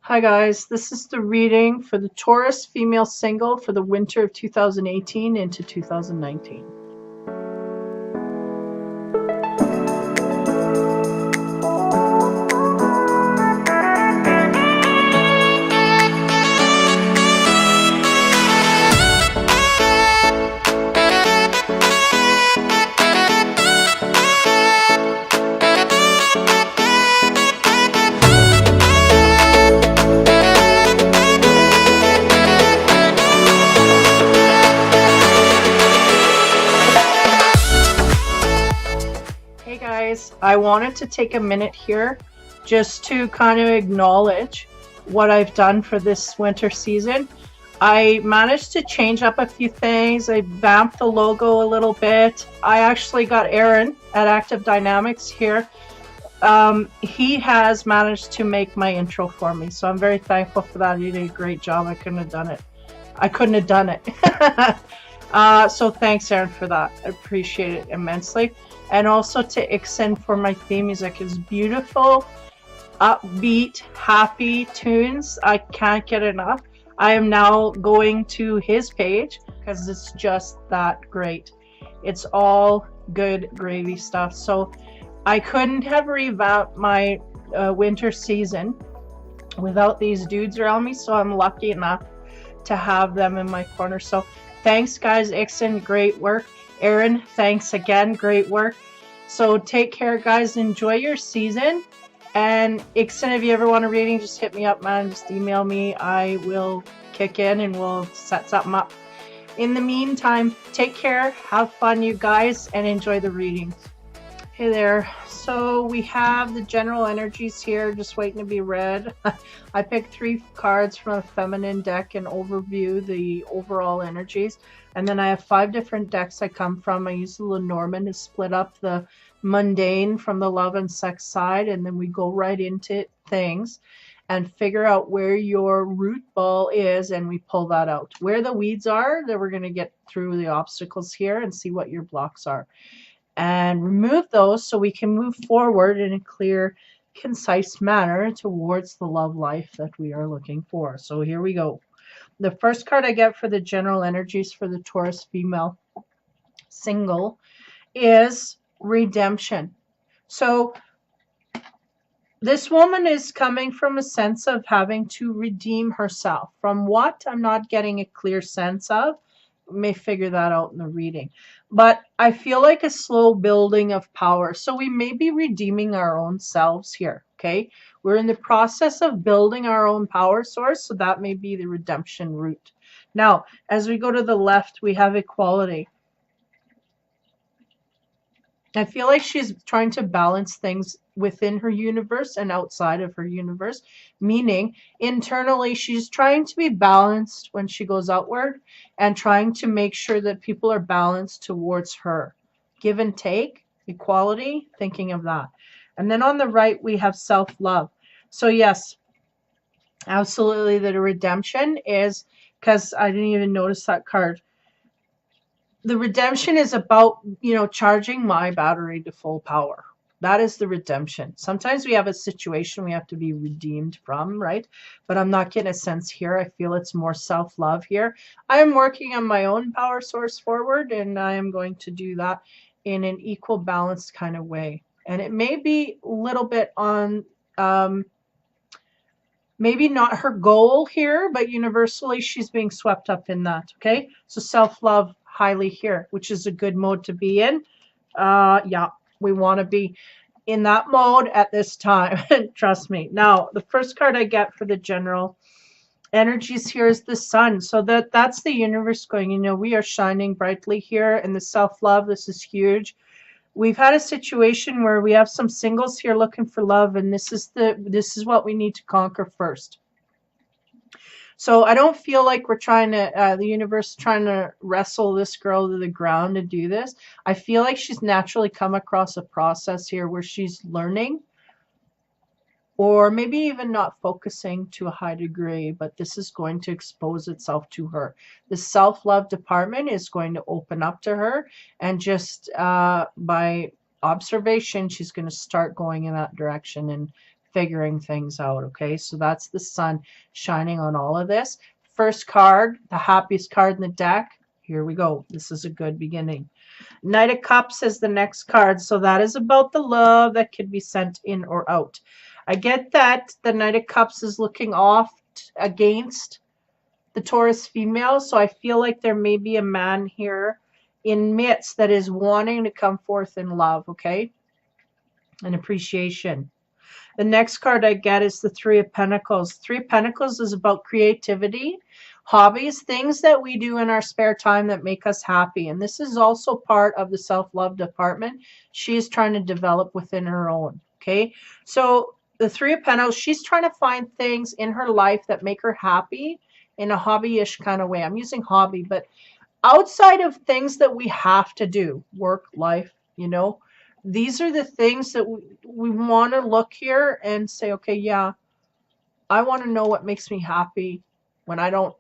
Hi guys, this is the reading for the Taurus female single for the winter of 2018 into 2019. Hey guys, I wanted to take a minute here just to kind of acknowledge what I've done for this winter season. I managed to change up a few things. I vamped the logo a little bit. I actually got Aaron at Active Dynamics here. He has managed to make my intro for me, so I'm very thankful for that. He did a great job. I couldn't have done it. So thanks, Aaron, for that. I appreciate it immensely. And also to Ikson for my theme music. It's beautiful, upbeat, happy tunes. I can't get enough. I am now going to his page because it's just that great. It's all good gravy stuff. So I couldn't have revamped my winter season without these dudes around me. So I'm lucky enough to have them in my corner. So thanks guys. Ikson, great work. Aaron, thanks again, great work. So take care guys, enjoy your season. And Ikson, if you ever want a reading, just hit me up, man. Just email me. I will kick in and we'll set something up. In the meantime, take care, have fun you guys, and enjoy the readings. Hey there. So we have the general energies here, just waiting to be read. I picked 3 cards from a feminine deck and overview the overall energies. And then I have 5 different decks I come from. I use the Lenormand to split up the mundane from the love and sex side. And then we go right into things and figure out where your root ball is. And we pull that out. Where the weeds are, then we're going to get through the obstacles here and see what your blocks are. And remove those so we can move forward in a clear, concise manner towards the love life that we are looking for. So here we go. The first card I get for the general energies for the Taurus female single is redemption. So this woman is coming from a sense of having to redeem herself. From what? I'm not getting a clear sense of. We may figure that out in the reading. But I feel like a slow building of power. So we may be redeeming our own selves here, okay? We're in the process of building our own power source, so that may be the redemption route. Now, as we go to the left, we have equality. I feel like she's trying to balance things within her universe and outside of her universe, meaning internally she's trying to be balanced when she goes outward and trying to make sure that people are balanced towards her. Give and take, equality, thinking of that. And then on the right, we have self-love. So yes, absolutely the redemption is, because I didn't even notice that card. The redemption is about, charging my battery to full power. That is the redemption. Sometimes we have a situation we have to be redeemed from, right? But I'm not getting a sense here. I feel it's more self-love here. I am working on my own power source forward, and I am going to do that in an equal, balanced kind of way. And it may be a little bit on, maybe not her goal here, but universally she's being swept up in that, okay? So self-love highly here, which is a good mode to be in. Yeah, we want to be in that mode at this time. Trust me. Now, the first card I get for the general energies here is the sun. So that's the universe going, we are shining brightly here. And the self-love, this is huge. We've had a situation where we have some singles here looking for love, and this is what we need to conquer first. So I don't feel like we're trying to, the universe trying to wrestle this girl to the ground to do this. I feel like she's naturally come across a process here where she's learning, or maybe even not focusing to a high degree, but this is going to expose itself to her. The self-love department is going to open up to her, and just by observation, she's going to start going in that direction and figuring things out. Okay, so that's the sun shining on all of this. First card, the happiest card in the deck. Here we go. This is a good beginning. Knight of Cups is the next card. So that is about the love that could be sent in or out. I get that the Knight of Cups is looking off against the Taurus female. So I feel like there may be a man here in midst that is wanting to come forth in love, okay? And appreciation. The next card I get is the Three of Pentacles. Three of Pentacles is about creativity, hobbies, things that we do in our spare time that make us happy. And this is also part of the self-love department she is trying to develop within her own. Okay, so the Three of Pentacles, she's trying to find things in her life that make her happy in a hobby-ish kind of way. I'm using hobby, but outside of things that we have to do, work, life, you know, these are the things that we want to look here and say, okay, yeah, I want to know what makes me happy when I don't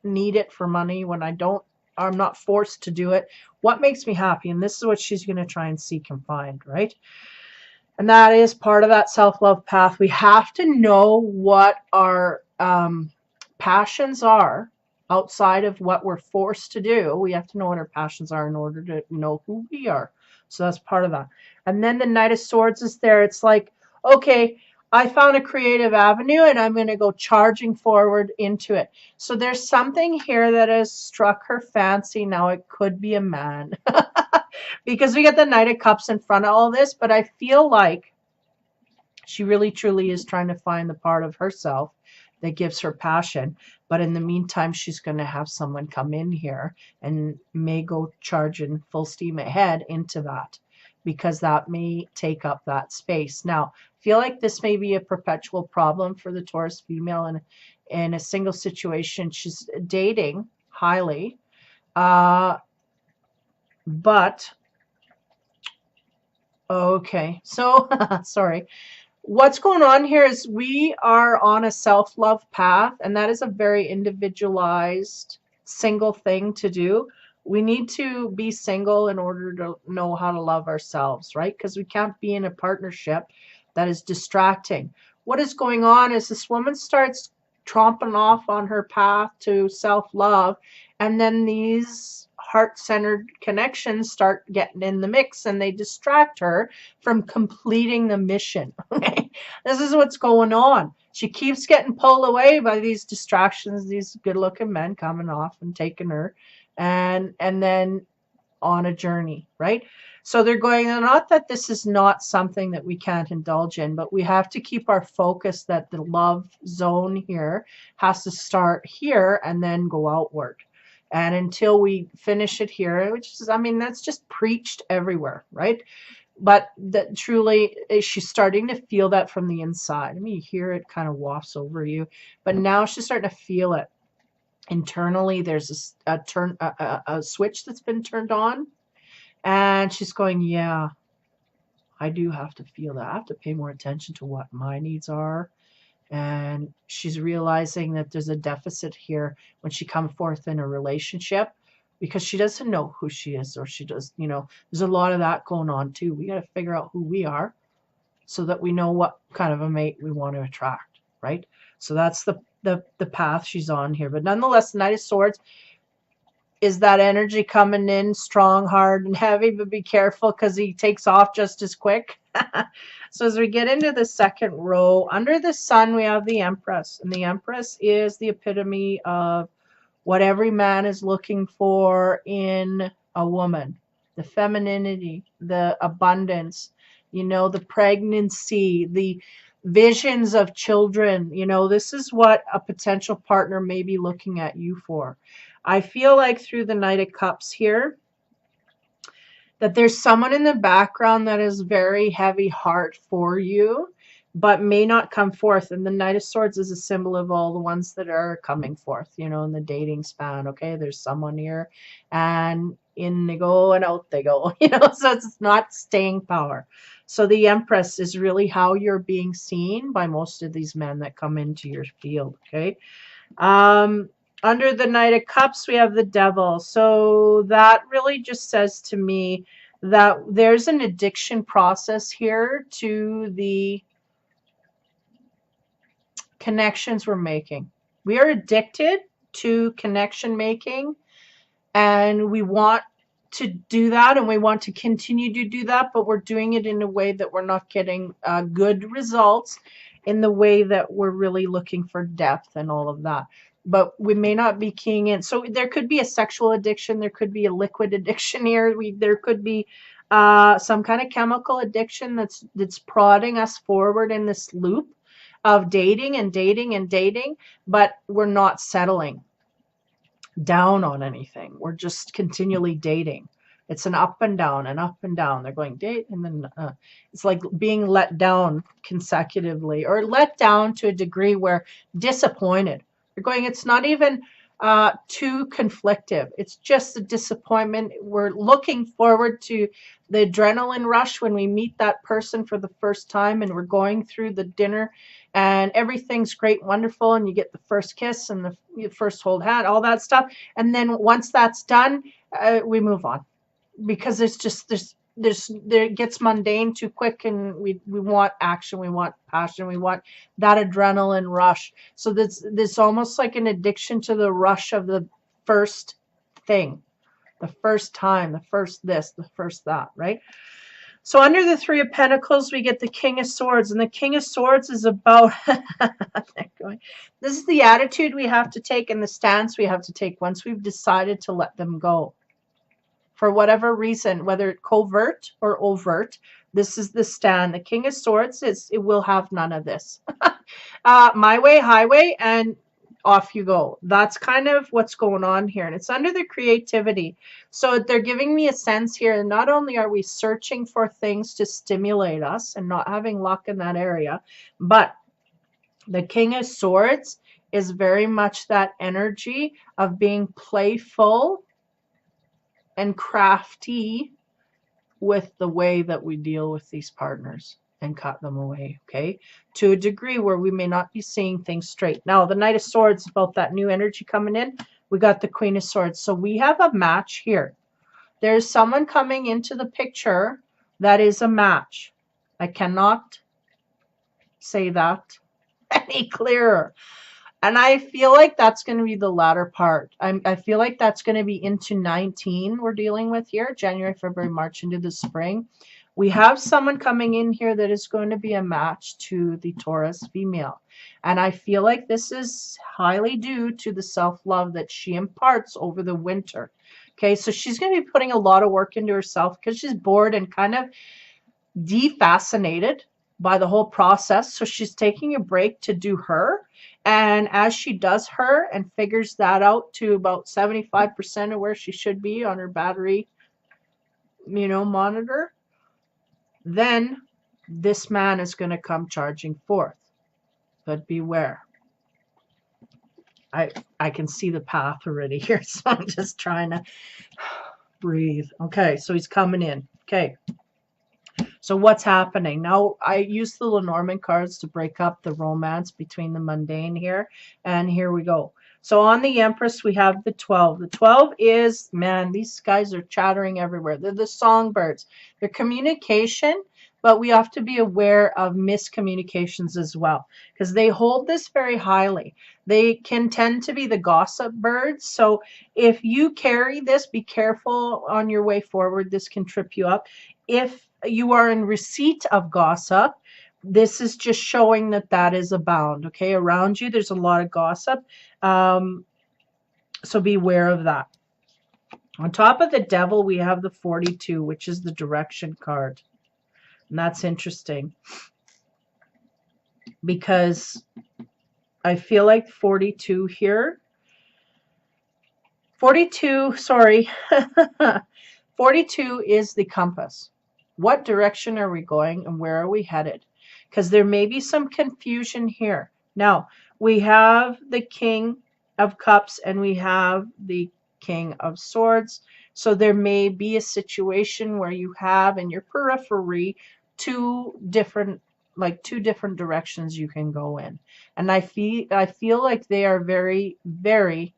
need it for money, when I'm not forced to do it. What makes me happy? And this is what she's going to try and seek and find, right? And that is part of that self-love path. We have to know what our passions are outside of what we're forced to do. We have to know what our passions are in order to know who we are. So that's part of that. And then the Knight of Swords is there. It's like, okay, I found a creative avenue and I'm going to go charging forward into it. So there's something here that has struck her fancy. Now it could be a man because we get the Knight of Cups in front of all this, but I feel like she really truly is trying to find the part of herself that gives her passion. But in the meantime, she's going to have someone come in here and may go charging full steam ahead into that, because that may take up that space. Now, I feel like this may be a perpetual problem for the Taurus female in a single situation. She's dating highly, but okay, so sorry. What's going on here is we are on a self-love path, and that is a very individualized single thing to do. We need to be single in order to know how to love ourselves, right? Because we can't be in a partnership that is distracting. What is going on is this woman starts tromping off on her path to self-love, and then these heart-centered connections start getting in the mix and they distract her from completing the mission. Okay, this is what's going on. She keeps getting pulled away by these distractions, these good-looking men coming off and taking her and then on a journey, right? So they're going, not that this is not something that we can't indulge in, but we have to keep our focus that the love zone here has to start here and then go outward. And until we finish it here, which is, I mean, that's just preached everywhere, right? But that truly, she's starting to feel that from the inside. I mean, you hear it kind of wafts over you, but now she's starting to feel it internally. There's a switch that's been turned on, and she's going, yeah, I do have to feel that. I have to pay more attention to what my needs are. And she's realizing that there's a deficit here when she comes forth in a relationship, because she doesn't know who she is, or she does, you know, there's a lot of that going on too. We got to figure out who we are so that we know what kind of a mate we want to attract, right? So that's the path she's on here. But nonetheless, the Knight of Swords is that energy coming in strong, hard, and heavy, but be careful because he takes off just as quick. So as we get into the second row, under the sun, we have the Empress. And the Empress is the epitome of what every man is looking for in a woman. The femininity, the abundance, you know, the pregnancy, the visions of children. You know, this is what a potential partner may be looking at you for. I feel like through the Knight of Cups here, that there's someone in the background that is very heavy heart for you, but may not come forth. And the Knight of Swords is a symbol of all the ones that are coming forth, you know, in the dating span. Okay, there's someone here, and in they go and out they go, you know, so it's not staying power. So the Empress is really how you're being seen by most of these men that come into your field. Okay. Under the Knight of Cups, we have the Devil. So that really just says to me that there's an addiction process here to the connections we're making. We are addicted to connection making, and we want to do that, and we want to continue to do that, but we're doing it in a way that we're not getting good results, in the way that we're really looking for depth and all of that. But we may not be keying in. So there could be a sexual addiction, there could be a liquid addiction here, there could be some kind of chemical addiction that's prodding us forward in this loop of dating and dating and dating, but we're not settling down on anything. We're just continually dating. It's an up and down and up and down. They're going date, and then it's like being let down consecutively, or let down to a degree where disappointed. You're going, it's not even too conflictive. It's just a disappointment. We're looking forward to the adrenaline rush when we meet that person for the first time, and we're going through the dinner and everything's great, wonderful, and you get the first kiss and the first hold hand, all that stuff. And then once that's done, we move on, because it's just it gets mundane too quick, and we want action, we want passion, we want that adrenaline rush. So this almost like an addiction to the rush of the first thing, the first time, the first this, the first that, right? So under the Three of Pentacles, we get the King of Swords, and the King of Swords is about this is the attitude we have to take and the stance we have to take once we've decided to let them go. For whatever reason, whether covert or overt, this is the stand. The King of Swords it will have none of this. My way, highway, and off you go. That's kind of what's going on here. And it's under the creativity. So they're giving me a sense here. And not only are we searching for things to stimulate us and not having luck in that area, but the King of Swords is very much that energy of being playful and crafty with the way that we deal with these partners and cut them away, okay? To a degree where we may not be seeing things straight. Now, the Knight of Swords, about that new energy coming in, we got the Queen of Swords. So we have a match here. There's someone coming into the picture that is a match. I cannot say that any clearer. And I feel like that's going to be the latter part. I feel like that's going to be into 19 we're dealing with here, January, February, March, into the spring. We have someone coming in here that is going to be a match to the Taurus female. And I feel like this is highly due to the self-love that she imparts over the winter. Okay, so she's going to be putting a lot of work into herself because she's bored and kind of defascinated by the whole process. So she's taking a break to do her. And as she does her and figures that out to about 75% of where she should be on her battery, monitor, then this man is going to come charging forth. But beware. I can see the path already here, so I'm just trying to breathe. Okay, so he's coming in. Okay. So what's happening? Now, I use the Lenormand cards to break up the romance between the mundane here. And here we go. So on the Empress, we have the 12. The 12 is, man, these guys are chattering everywhere. They're the songbirds. They're communication, but we have to be aware of miscommunications as well, because they hold this very highly. They can tend to be the gossip birds. So if you carry this, be careful on your way forward. This can trip you up. If you are in receipt of gossip, this is just showing that that is abound. Okay, around you there's a lot of gossip, so beware of that. On top of the Devil, we have the 42, which is the direction card, and that's interesting because I feel like 42 here, 42 is the compass. What direction are we going and where are we headed? Because there may be some confusion here. Now, we have the King of Cups and we have the King of Swords. So there may be a situation where you have in your periphery two different directions you can go in. And I feel like they are very, very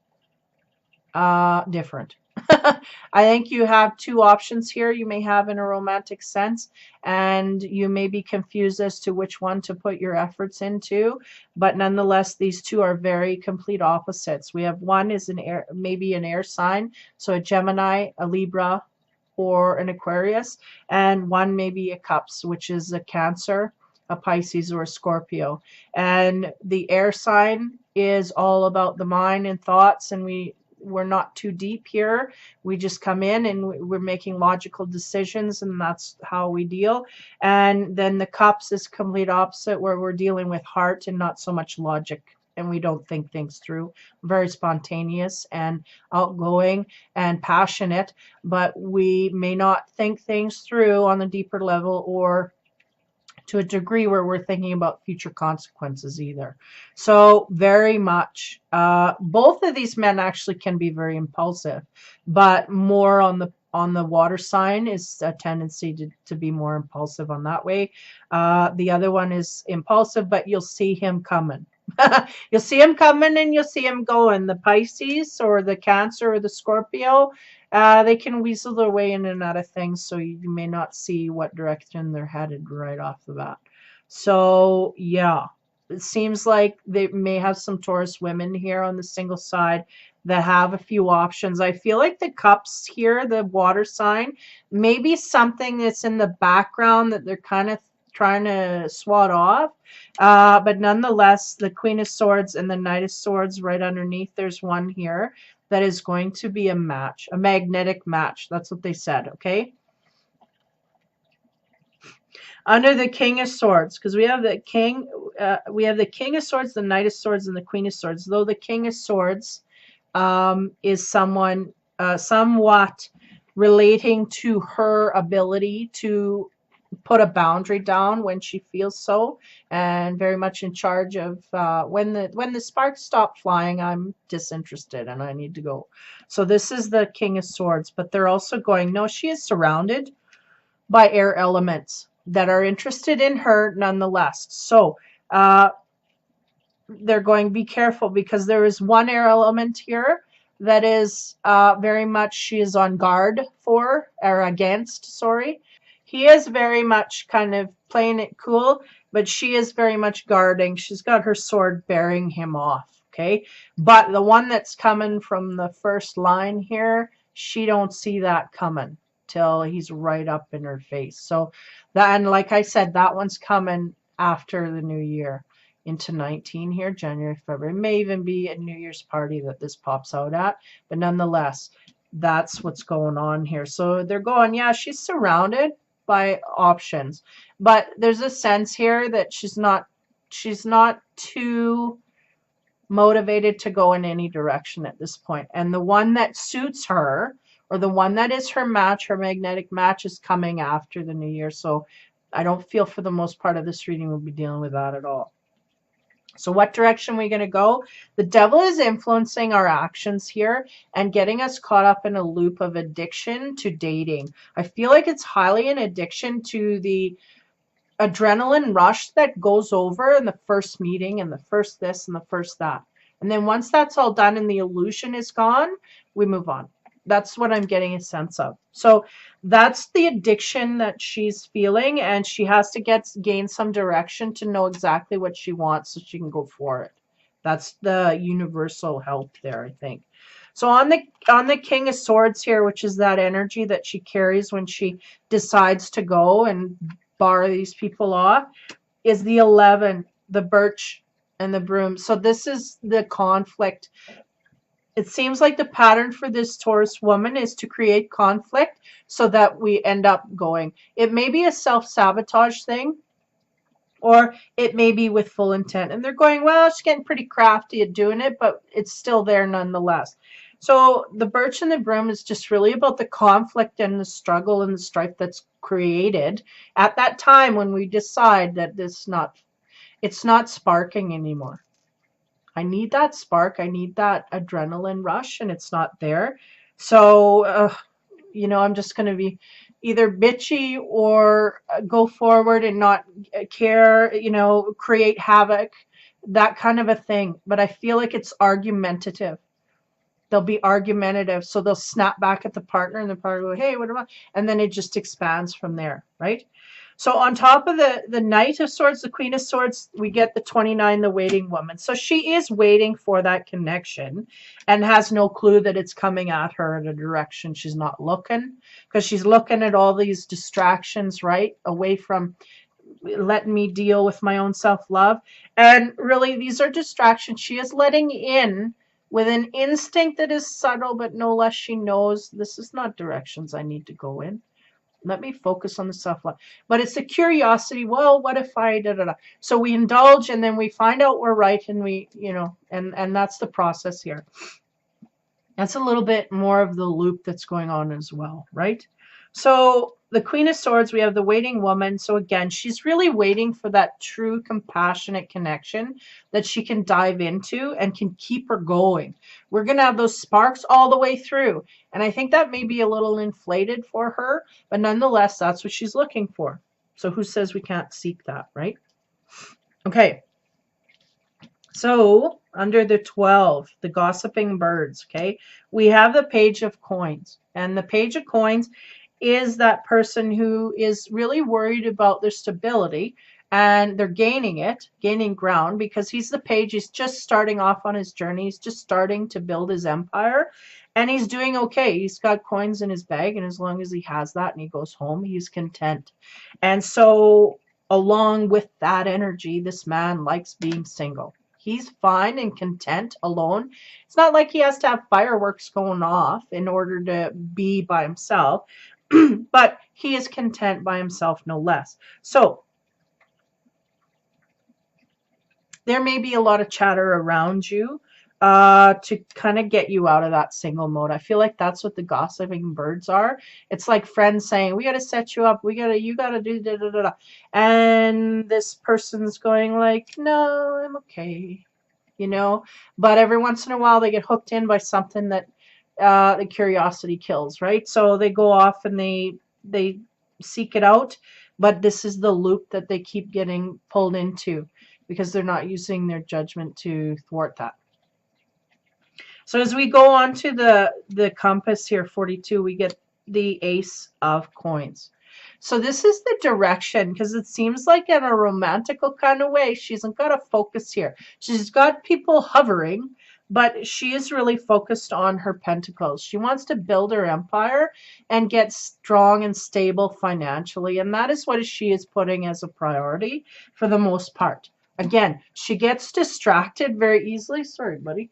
different. I think you have two options here you may have in a romantic sense, and you may be confused as to which one to put your efforts into. But nonetheless, these two are very complete opposites. We have one is an air, maybe an air sign, so a Gemini, a Libra, or an Aquarius, and one maybe a Cups, which is a Cancer, a Pisces, or a Scorpio. And the air sign is all about the mind and thoughts, and we're not too deep here. We just come in and we're making logical decisions, and that's how we deal. And then the Cups is complete opposite, where we're dealing with heart and not so much logic, and we don't think things through. Very spontaneous and outgoing and passionate, but we may not think things through on the deeper level, or to a degree where we're thinking about future consequences either. So very much, both of these men actually can be very impulsive, but more on the water sign is a tendency to be more impulsive on that way. The other one is impulsive, but you'll see him coming. You'll see him coming and you'll see him going. The Pisces or the Cancer or the Scorpio, they can weasel their way in and out of things, so you may not see what direction they're headed right off the bat. So, yeah, it seems like they may have some Taurus women here on the single side that have a few options. I feel like the Cups here, the water sign, maybe something that's in the background that they're kind of trying to swat off. But nonetheless, the Queen of Swords and the Knight of Swords right underneath, there's one here that is going to be a match, a magnetic match. That's what they said, okay? Under the King of Swords, because we have the King of Swords, the Knight of Swords, and the Queen of Swords. Though the King of Swords is someone somewhat relating to her ability to put a boundary down when she feels so, and very much in charge of when the sparks stop flying, I'm disinterested and I need to go. So this is the King of Swords, but they're also going, no, she is surrounded by air elements that are interested in her nonetheless. So they're going, be careful, because there is one air element here that is very much, she is on guard for, or against, sorry. He is very much kind of playing it cool, but she is very much guarding. She's got her sword bearing him off, okay? But the one that's coming from the first line here, she don't see that coming till he's right up in her face. So that, and like I said, that one's coming after the new year into 19 here, January, February. It may even be a New Year's party that this pops out at, but nonetheless, that's what's going on here. So they're going, yeah, she's surrounded by options, but there's a sense here that she's not too motivated to go in any direction at this point. And the one that suits her, or the one that is her match, her magnetic match, is coming after the new year. So I don't feel for the most part of this reading we'll be dealing with that at all. So what direction are we going to go? The devil is influencing our actions here and getting us caught up in a loop of addiction to dating. I feel like it's highly an addiction to the adrenaline rush that goes over in the first meeting and the first this and the first that. And then once that's all done and the illusion is gone, we move on. That's what I'm getting a sense of. So that's the addiction that she's feeling, and she has to gain some direction to know exactly what she wants so she can go for it. That's the universal help there, I think. So on the King of Swords here, which is that energy that she carries when she decides to go and bar these people off, is the 11, the birch and the broom. So this is the conflict. It seems like the pattern for this Taurus woman is to create conflict so that we end up going. It may be a self-sabotage thing, or it may be with full intent. And they're going, well, she's getting pretty crafty at doing it, but it's still there nonetheless. So the birch and the broom is just really about the conflict and the struggle and the strife that's created at that time when we decide that it's not sparking anymore. I need that spark. I need that adrenaline rush, and it's not there. So, I'm just going to be either bitchy or go forward and not care, create havoc, that kind of a thing. But I feel like it's argumentative. they'll be argumentative. So they'll snap back at the partner, and the partner will go, hey, what about? And then it just expands from there, right? So on top of the Knight of Swords, the Queen of Swords, we get the 29, the waiting woman. So she is waiting for that connection and has no clue that it's coming at her in a direction she's not looking, because she's looking at all these distractions, right? Away from letting me deal with my own self-love. And really, these are distractions. She is letting in with an instinct that is subtle, but no less she knows this is not directions I need to go in. Let me focus on the self-love. But it's the curiosity. Well, what if I da da da? So we indulge, and then we find out we're right, and we, you know, and that's the process here. That's a little bit more of the loop that's going on as well, right? So the Queen of Swords, we have the waiting woman. So again, she's really waiting for that true compassionate connection that she can dive into and can keep her going. We're going to have those sparks all the way through. And I think that may be a little inflated for her, but nonetheless, that's what she's looking for. So who says we can't seek that, right? Okay. So under the 12, the gossiping birds, okay, we have the Page of Coins. And the Page of Coins is that person who is really worried about their stability, and they're gaining ground, because he's the page. He's just starting off on his journey. He's just starting to build his empire, and he's doing okay. He's got coins in his bag, and as long as he has that and he goes home, he's content. And so along with that energy, this man likes being single. He's fine and content alone. It's not like he has to have fireworks going off in order to be by himself. But he is content by himself, no less. So there may be a lot of chatter around you to kind of get you out of that single mode. I feel like that's what the gossiping birds are. It's like friends saying, we got to set you up. You got to do da da da da. And this person's going like, no, I'm okay. You know, but every once in a while they get hooked in by something that the curiosity kills, right? So they go off and they seek it out, but this is the loop that they keep getting pulled into because they're not using their judgment to thwart that. So as we go on to the compass here, 42, we get the Ace of Coins. So this is the direction, because it seems like in a romantical kind of way, she hasn't got a focus here. She's got people hovering, but she is really focused on her pentacles. She wants to build her empire and get strong and stable financially. And that is what she is putting as a priority for the most part. Again, she gets distracted very easily. Sorry, buddy.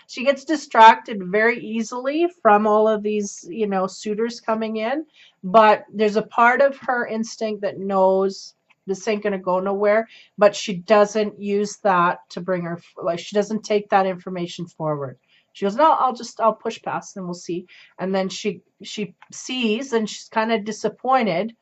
She gets distracted very easily from all of these, you know, suitors coming in. But there's a part of her instinct that knows this ain't going to go nowhere, but she doesn't use that to bring her, like, she doesn't take that information forward. She goes, no, I'll push past and we'll see. And then she sees and she's kind of disappointed.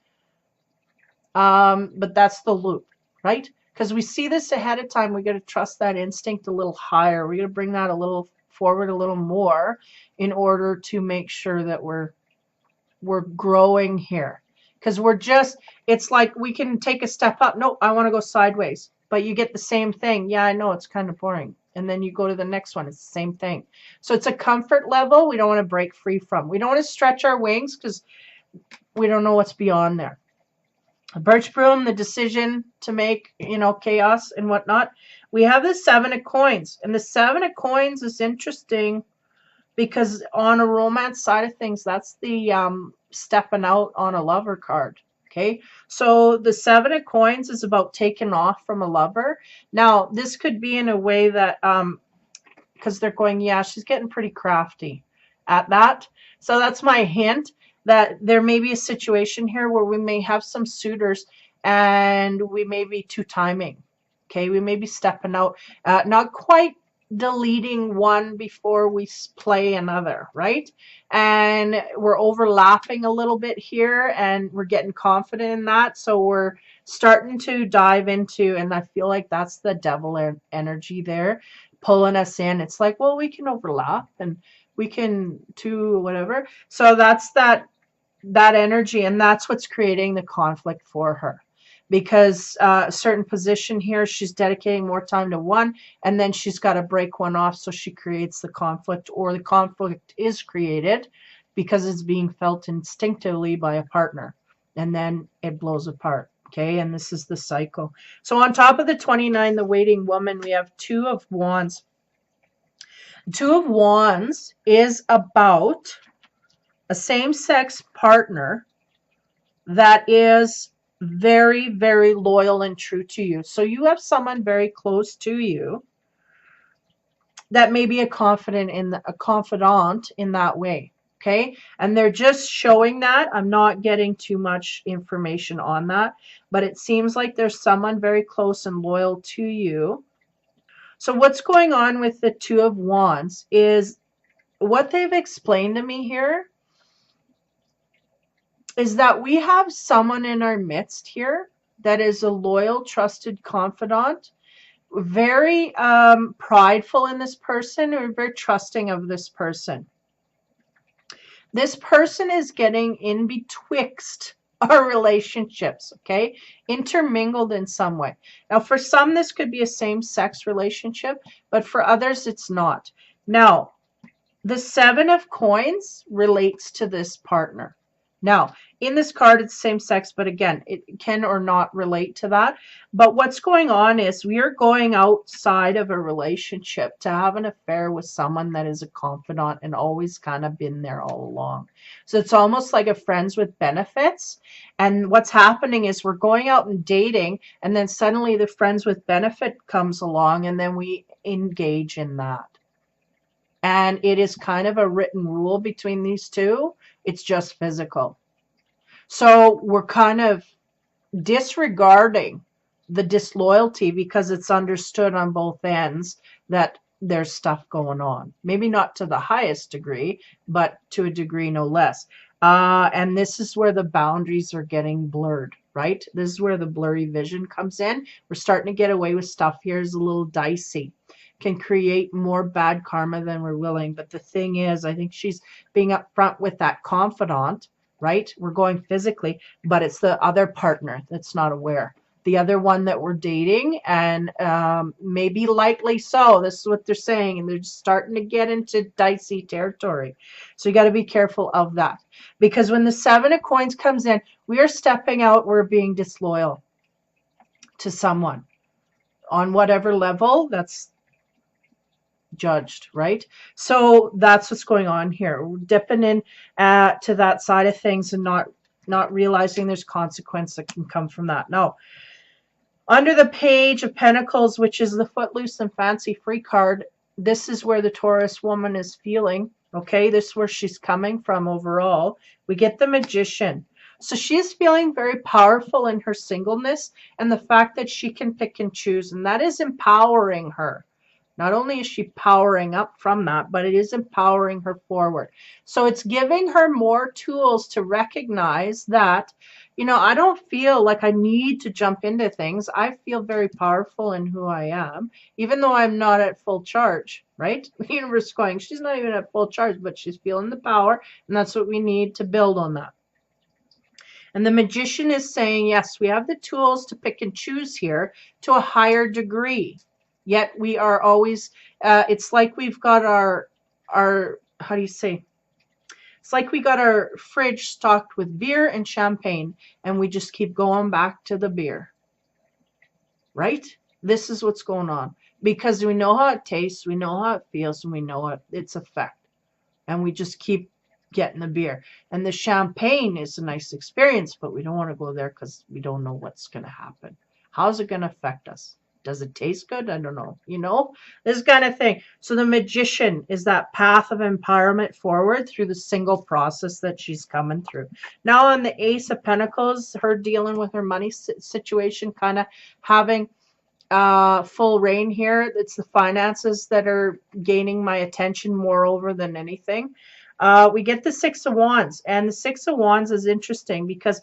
But that's the loop, right? Because we see this ahead of time. We got to trust that instinct a little higher. We got to bring that a little forward, a little more, in order to make sure that we're growing here. Because we're just, it's like we can take a step up. No, I want to go sideways. But you get the same thing. Yeah, I know, it's kind of boring. And then you go to the next one. It's the same thing. So it's a comfort level we don't want to break free from. We don't want to stretch our wings because we don't know what's beyond there. A birch broom, the decision to make, you know, chaos and whatnot. We have the 7 of Coins. And the 7 of Coins is interesting because on a romance side of things, that's the stepping out on a lover card. Okay, so the 7 of Coins is about taking off from a lover. Now, this could be in a way that, because they're going, yeah, she's getting pretty crafty at that. So that's my hint, that there may be a situation here where we may have some suitors and we may be too timing. Okay, we may be stepping out, not quite deleting one before we play another, right? And we're overlapping a little bit here and we're getting confident in that. So we're starting to dive into, and I feel like that's the devil energy there pulling us in. It's like, well, we can overlap and we can do whatever. So that's that energy, and that's what's creating the conflict for her. because a certain position here, she's dedicating more time to one, and then she's got to break one off, so she creates the conflict, or the conflict is created because it's being felt instinctively by a partner, and then it blows apart. Okay, and this is the cycle. So on top of the 29, the waiting woman, we have Two of Wands. Two of Wands is about a same-sex partner that is very, very loyal and true to you. So you have someone very close to you that may be a confidant in that way. Okay, and they're just showing that. I'm not getting too much information on that, but it seems like there's someone very close and loyal to you. So what's going on with the Two of Wands is, what they've explained to me here is that we have someone in our midst here that is a loyal, trusted confidant, very prideful in this person, or very trusting of this person. This person is getting in betwixt our relationships, okay? Intermingled in some way. Now, for some, this could be a same-sex relationship, but for others, it's not. Now, the Seven of Coins relates to this partner. Now, in this card, it's same sex, but again, it can or not relate to that. But what's going on is we are going outside of a relationship to have an affair with someone that is a confidant and always kind of been there all along. So it's almost like a friends with benefits. And what's happening is we're going out and dating, and then suddenly the friends with benefit comes along, and then we engage in that. And it is kind of a written rule between these two. It's just physical. So we're kind of disregarding the disloyalty because it's understood on both ends that there's stuff going on. Maybe not to the highest degree, but to a degree no less. And this is where the boundaries are getting blurred, right? This is where the blurry vision comes in. We're starting to get away with stuff here is a little dicey. Can create more bad karma than we're willing. But the thing is, I think she's being upfront with that confidant, right? We're going physically, but it's the other partner that's not aware. The other one that we're dating, and maybe likely so. This is what they're saying, and they're just starting to get into dicey territory. So you got to be careful of that. Because when the Seven of Coins comes in, we are stepping out, we're being disloyal to someone. On whatever level, that's judged, right? So that's what's going on here. We're dipping in to that side of things and not realizing there's consequence that can come from that. No. Under the Page of Pentacles, which is the footloose and fancy free card, this is where the Taurus woman is feeling. Okay, this is where she's coming from overall. We get the Magician. So she's feeling very powerful in her singleness and the fact that she can pick and choose, and that is empowering her. Not only is she powering up from that, but it is empowering her forward. So it's giving her more tools to recognize that, you know, I don't feel like I need to jump into things. I feel very powerful in who I am, even though I'm not at full charge, right? The universe is going, she's not even at full charge, but she's feeling the power, and that's what we need to build on that. And the Magician is saying, yes, we have the tools to pick and choose here to a higher degree. Yet we are always, it's like we've got our, how do you say? It's like we got our fridge stocked with beer and champagne, and we just keep going back to the beer. Right? This is what's going on. Because we know how it tastes, we know how it feels, and we know its effect. And we just keep getting the beer. And the champagne is a nice experience, but we don't want to go there because we don't know what's going to happen. How's it going to affect us? Does it taste good? I don't know. You know, this kind of thing. So the Magician is that path of empowerment forward through the single process that she's coming through. Now on the Ace of Pentacles, her dealing with her money situation, kind of having full reign here. It's the finances that are gaining my attention moreover than anything. We get the Six of Wands, and the Six of Wands is interesting because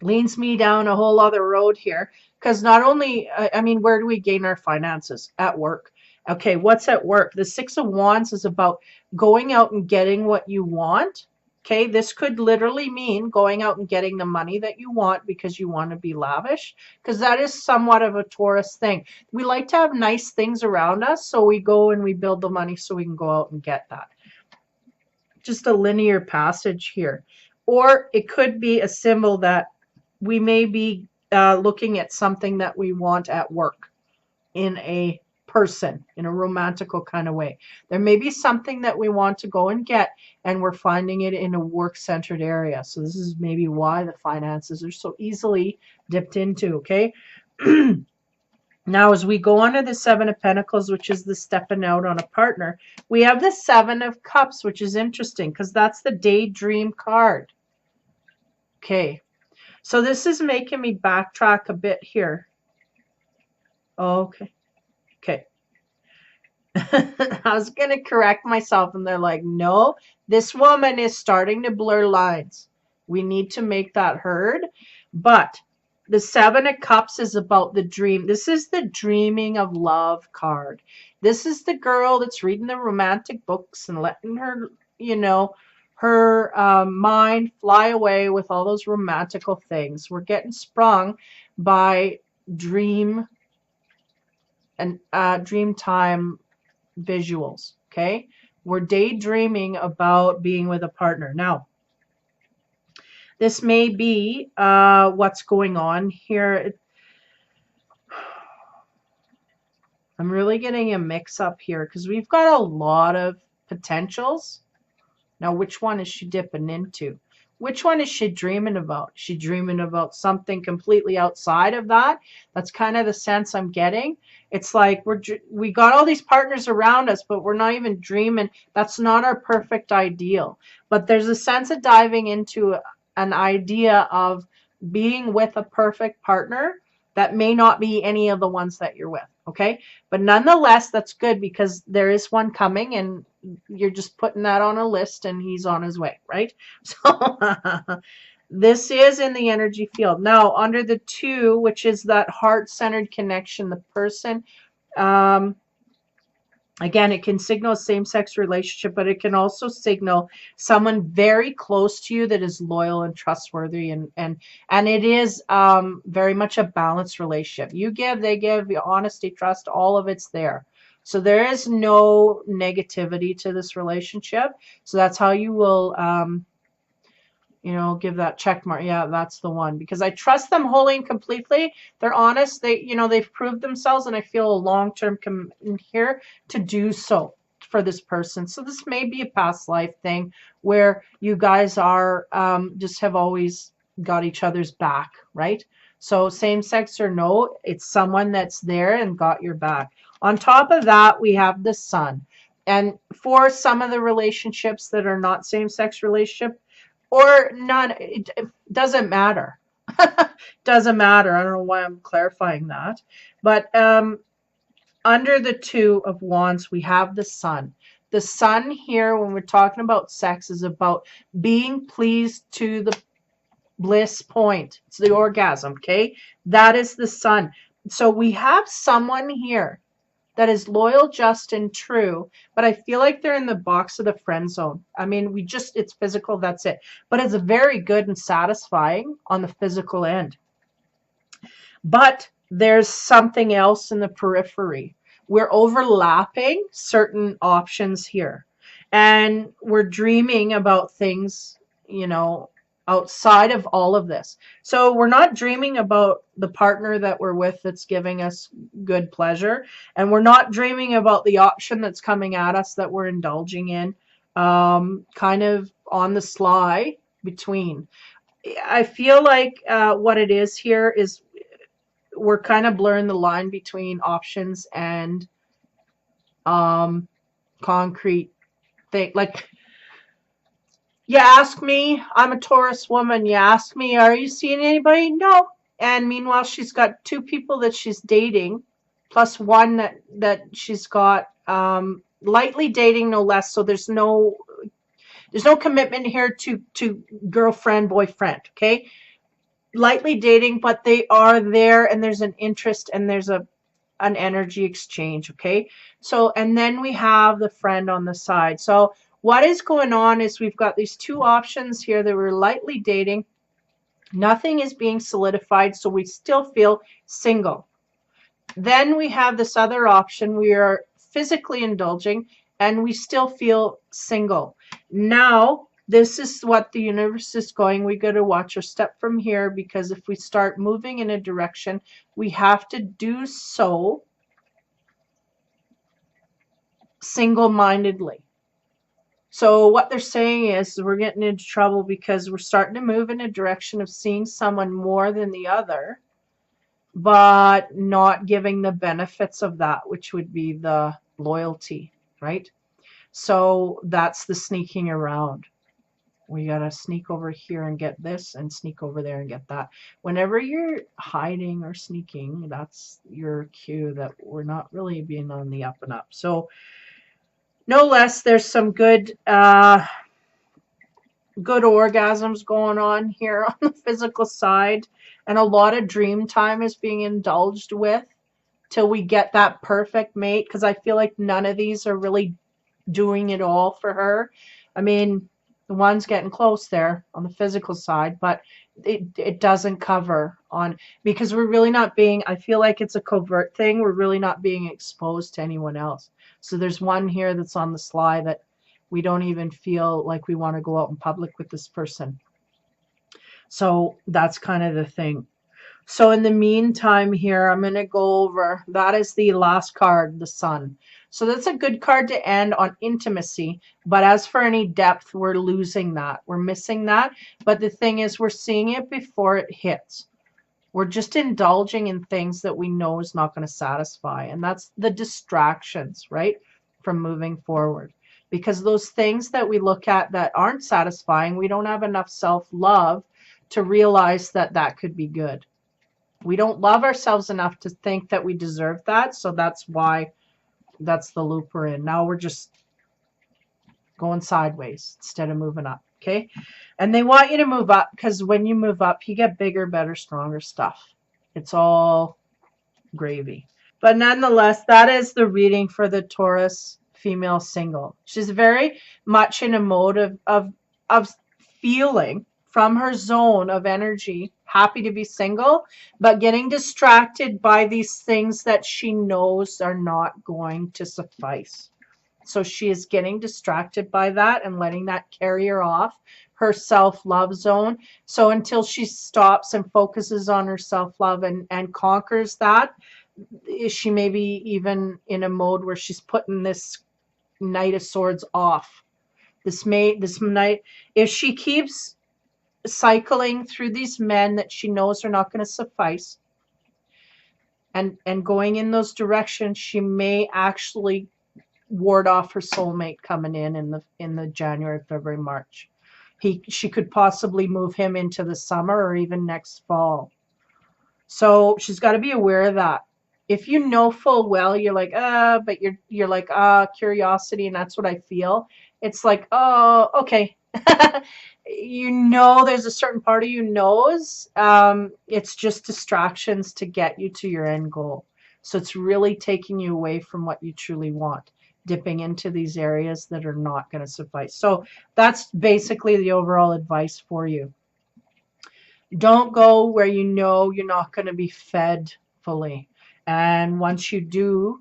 leads me down a whole other road here. Because not only, I mean, where do we gain our finances? At work. Okay, what's at work? The Six of Wands is about going out and getting what you want Okay, this could literally mean going out and getting the money that you want because you want to be lavish, because that is somewhat of a Taurus thing. We like to have nice things around us, so we go and we build the money so we can go out and get that. Just a linear passage here. Or it could be a symbol that we may be looking at something that we want at work in a person, in a romantical kind of way. There may be something that we want to go and get, and we're finding it in a work-centered area. So this is maybe why the finances are so easily dipped into, okay? Now, as we go on to the Seven of Pentacles, which is the stepping out on a partner, we have the Seven of Cups, which is interesting because that's the daydream card. Okay, so this is making me backtrack a bit here. Okay. Okay. I was going to correct myself, and they're like, no, this woman is starting to blur lines. We need to make that heard. But the Seven of Cups is about the dream. This is the dreaming of love card. This is the girl that's reading the romantic books and letting her, you know, her mind fly away with all those romantical things. We're getting sprung by dream and dream time visuals. Okay, we're daydreaming about being with a partner. Now, this may be what's going on here. I'm really getting a mix up here because we've got a lot of potentials. Now, which one is she dipping into? Which one is she dreaming about? Is she dreaming about something completely outside of that? That's kind of the sense I'm getting. It's like we got all these partners around us, but we're not even dreaming. That's not our perfect ideal. But there's a sense of diving into an idea of being with a perfect partner that may not be any of the ones that you're with. Okay, but nonetheless, that's good because there is one coming, and you're just putting that on a list, and he's on his way, right? So this is in the energy field. Now, under the 2, which is that heart-centered connection, the person, again, it can signal a same-sex relationship, but it can also signal someone very close to you that is loyal and trustworthy, and it is very much a balanced relationship. You give, they give, honesty, trust, all of it's there. So there is no negativity to this relationship. So that's how you will, you know, give that check mark. Yeah, that's the one, because I trust them wholly and completely. They're honest. They, you know, they've proved themselves, and I feel a long-term commitment here to do so for this person. So this may be a past life thing where you guys are just have always got each other's back, right? So same sex or no, it's someone that's there and got your back. On top of that, we have the Sun. And for some of the relationships that are not same-sex relationship, or none, it doesn't matter. Doesn't matter. I don't know why I'm clarifying that. But under the 2 of Wands, we have the Sun. The Sun here, when we're talking about sex, is about being pleased to the bliss point. It's the orgasm, okay? That is the Sun. So we have someone here that is loyal, just, and true, but I feel like they're in the box of the friend zone. I mean, it's physical, that's it. But it's very good and satisfying on the physical end. But there's something else in the periphery. We're overlapping certain options here. And we're dreaming about things, you know, outside of all of this. So we're not dreaming about the partner that we're with that's giving us good pleasure, and we're not dreaming about the option that's coming at us that we're indulging in, kind of on the sly between. I feel like what it is here is we're kind of blurring the line between options and concrete thing. Like, you ask me, I'm a Taurus woman. You ask me, are you seeing anybody? No. And meanwhile, she's got 2 people that she's dating, plus one that she's got lightly dating, no less. So there's no commitment here to girlfriend, boyfriend. Okay, lightly dating, but they are there, and there's an interest, and there's an energy exchange. Okay, so and then we have the friend on the side. So what is going on is we've got these two options here that we're lightly dating. Nothing is being solidified, so we still feel single. Then we have this other option. We are physically indulging and we still feel single. Now, this is what the universe is going. We got to watch our step from here, because if we start moving in a direction, we have to do so single-mindedly. So what they're saying is we're getting into trouble because we're starting to move in a direction of seeing someone more than the other, but not giving the benefits of that, which would be the loyalty, right? So that's the sneaking around. We got to sneak over here and get this, and sneak over there and get that. Whenever you're hiding or sneaking, that's your cue that we're not really being on the up and up. So no less, there's some good orgasms going on here on the physical side, and a lot of dream time is being indulged with till we get that perfect mate, because I feel like none of these are really doing it all for her. I mean, the one's getting close there on the physical side, but it doesn't cover on, because we're really not being, I feel like it's a covert thing, we're really not being exposed to anyone else. So there's one here that's on the sly that we don't even feel like we want to go out in public with this person. So that's kind of the thing. So in the meantime here, I'm going to go over, that is the last card, the Sun. So that's a good card to end on intimacy. But as for any depth, we're losing that. We're missing that. But the thing is, we're seeing it before it hits. We're just indulging in things that we know is not going to satisfy. And that's the distractions, right, from moving forward. Because those things that we look at that aren't satisfying, we don't have enough self-love to realize that that could be good. We don't love ourselves enough to think that we deserve that. So that's why, that's the loop we're in. Now we're just going sideways instead of moving up. Okay. And they want you to move up, because when you move up, you get bigger, better, stronger stuff. It's all gravy. But nonetheless, that is the reading for the Taurus female single. She's very much in a mode of feeling from her zone of energy, happy to be single, but getting distracted by these things that she knows are not going to suffice. So she is getting distracted by that and letting that carry her off her self-love zone. So until she stops and focuses on her self-love and conquers that, she may be even in a mode where she's putting this Knight of Swords off. This Knight, if she keeps cycling through these men that she knows are not going to suffice, and going in those directions, she may actually ward off her soulmate coming in the January, February, March. She could possibly move him into the summer or even next fall. So she's got to be aware of that. If you know full well, you're like, but you're like, curiosity, and that's what I feel. It's like, oh, okay. You know, there's a certain part of you knows. It's just distractions to get you to your end goal. So it's really taking you away from what you truly want, dipping into these areas that are not going to suffice. So that's basically the overall advice for you. Don't go where you know you're not going to be fed fully. And once you do,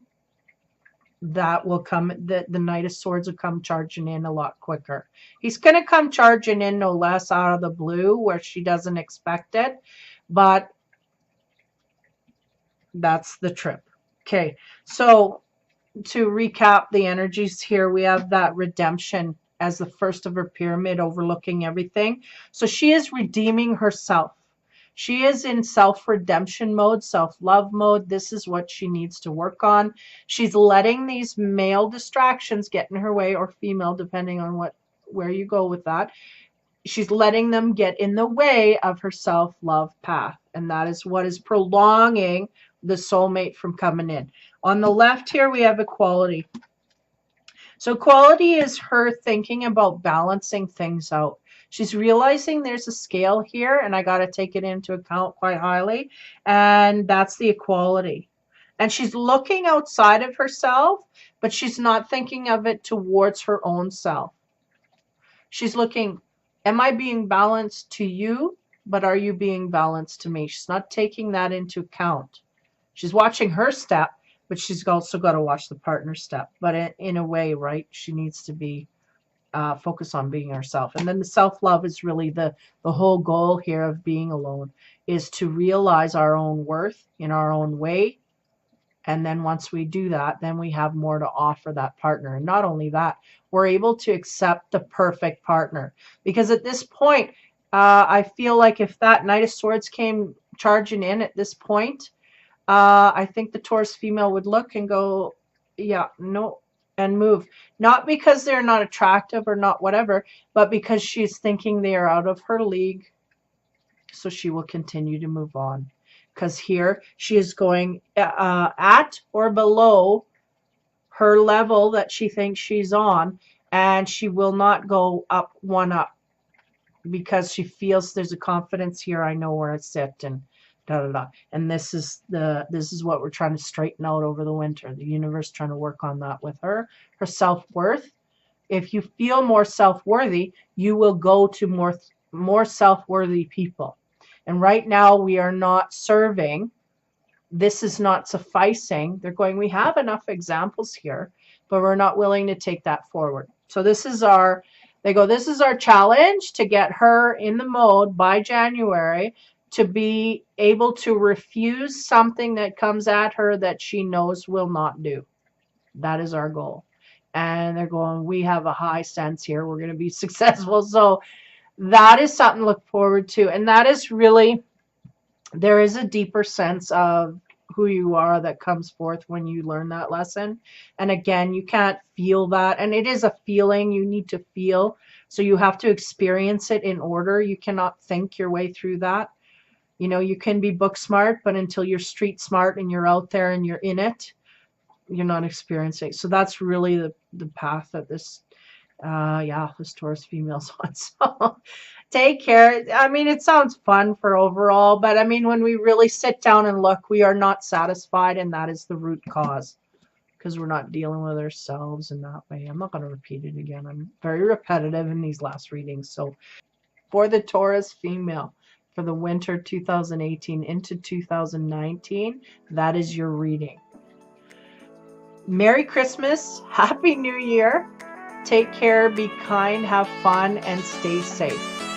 that will come, the Knight of Swords will come charging in a lot quicker. He's going to come charging in no less out of the blue where she doesn't expect it. But that's the trip. Okay, so to recap the energies here, we have that redemption as the first of her pyramid overlooking everything. So she is redeeming herself. She is in self-redemption mode, self-love mode. This is what she needs to work on. She's letting these male distractions get in her way, or female, depending on where you go with that. She's letting them get in the way of her self-love path. And that is what is prolonging the soulmate from coming in. On the left here, we have equality. So equality is her thinking about balancing things out. She's realizing there's a scale here, and I got to take it into account quite highly. And that's the equality. And she's looking outside of herself, but she's not thinking of it towards her own self. She's looking, am I being balanced to you? But are you being balanced to me? She's not taking that into account. She's watching her step, but she's also got to watch the partner step. But in a way, right, she needs to be focused on being herself. And then the self-love is really the whole goal here of being alone, is to realize our own worth in our own way. And then once we do that, then we have more to offer that partner. And not only that, we're able to accept the perfect partner. Because at this point, I feel like if that Knight of Swords came charging in at this point, I think the Taurus female would look and go, yeah, no, and move. Not because they're not attractive or not whatever, but because she's thinking they are out of her league. So she will continue to move on. Because here she is going at or below her level that she thinks she's on, and she will not go up one up because she feels there's a confidence here. I know where I sit, and da da da. And this is what we're trying to straighten out over the winter. The universe trying to work on that with her self-worth. If you feel more self-worthy, you will go to more self-worthy people. And right now we are not serving. This is not sufficing. They're going, we have enough examples here, but we're not willing to take that forward. So this is this is our challenge to get her in the mode by January to be able to refuse something that comes at her that she knows will not do. That is our goal. And they're going, we have a high sense here. We're going to be successful. So that is something to look forward to. And that is really, there is a deeper sense of who you are that comes forth when you learn that lesson. And again, you can't feel that. And it is a feeling you need to feel. So you have to experience it in order. You cannot think your way through that. You know, you can be book smart, but until you're street smart and you're out there and you're in it, you're not experiencing. So that's really the path that this Taurus female's on. So take care. I mean, it sounds fun for overall, but I mean, when we really sit down and look, we are not satisfied, and that is the root cause, because we're not dealing with ourselves in that way. I'm not going to repeat it again. I'm very repetitive in these last readings. So for the Taurus female, for the winter 2018 into 2019, that is your reading. Merry Christmas, Happy New Year. Take care, be kind, have fun, and stay safe.